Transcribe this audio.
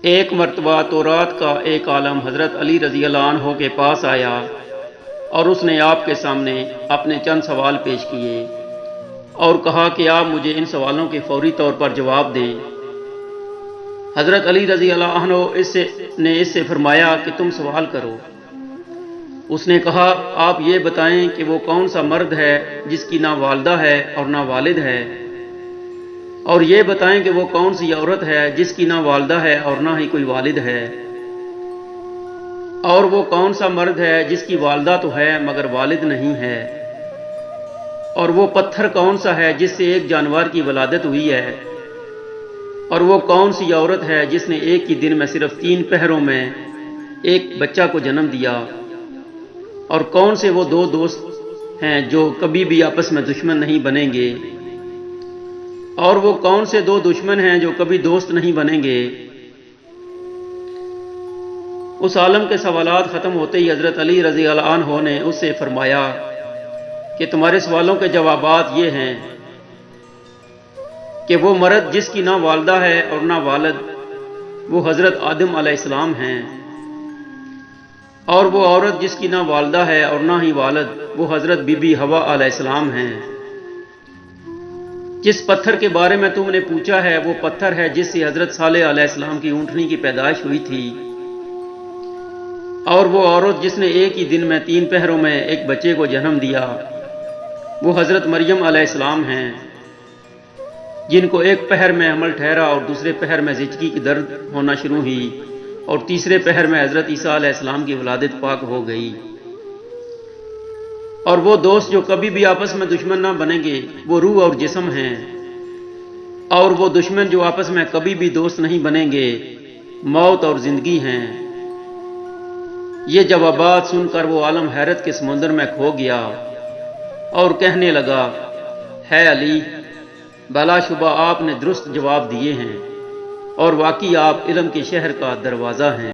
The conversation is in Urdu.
ایک مرتبہ تورات کا ایک عالم حضرت علی رضی اللہ عنہ کے پاس آیا اور اس نے آپ کے سامنے اپنے چند سوال پیش کیے اور کہا کہ آپ مجھے ان سوالوں کے فوری طور پر جواب دیں۔ حضرت علی رضی اللہ عنہ نے اس سے فرمایا کہ تم سوال کرو۔ اس نے کہا آپ یہ بتائیں کہ وہ کون سا مرد ہے جس کی نہ والدہ ہے اور نہ والد ہے، اور یہ بتائیں کہ وہ کون سی عورت ہے جس کی نہ والدہ ہے اور نہ ہی کوئی والد ہے، اور وہ کون سا مرد ہے جس کی والدہ تو ہے مگر والد نہیں ہے، اور وہ پتھر کون سا ہے جس سے ایک جانور کی ولادت ہوئی ہے، اور وہ کون سی عورت ہے جس نے ایک ہی دن میں صرف 3 پہروں میں ایک بچہ کو جنم دیا، اور کون سے وہ 2 دوست ہیں جو کبھی بھی آپس میں دشمن نہیں بنیں گے، اور وہ کون سے 2 دشمن ہیں جو کبھی دوست نہیں بنیں گے۔ اس عالم کے سوالات ختم ہوتے ہی حضرت علی رضی اللہ عنہ نے اس سے فرمایا کہ تمہارے سوالوں کے جوابات یہ ہیں کہ وہ مرد جس کی نہ والدہ ہے اور نہ والد وہ حضرت آدم علیہ السلام ہیں، اور وہ عورت جس کی نہ والدہ ہے اور نہ ہی والد وہ حضرت بی بی حوا علیہ السلام ہیں۔ جس پتھر کے بارے میں تم نے پوچھا ہے وہ پتھر ہے جس سے حضرت صالح علیہ السلام کی اونٹنی کی پیدائش ہوئی تھی، اور وہ عورت جس نے ایک ہی دن میں 3 پہروں میں ایک بچے کو جنم دیا وہ حضرت مریم علیہ السلام ہیں، جن کو ایک پہر میں حمل ٹھہرا اور دوسرے پہر میں زچگی کی درد ہونا شروع ہوئی اور تیسرے پہر میں حضرت عیسیٰ علیہ السلام کی ولادت پاک ہو گئی۔ اور وہ دوست جو کبھی بھی آپس میں دشمن نہ بنیں گے وہ روح اور جسم ہیں، اور وہ دشمن جو آپس میں کبھی بھی دوست نہیں بنیں گے موت اور زندگی ہیں۔ یہ جوابات سن کر وہ عالم حیرت کے سمندر میں کھو گیا اور کہنے لگا ہے علی، بلا شبہ آپ نے درست جواب دیے ہیں، اور واقعی آپ علم کے شہر کا دروازہ ہیں۔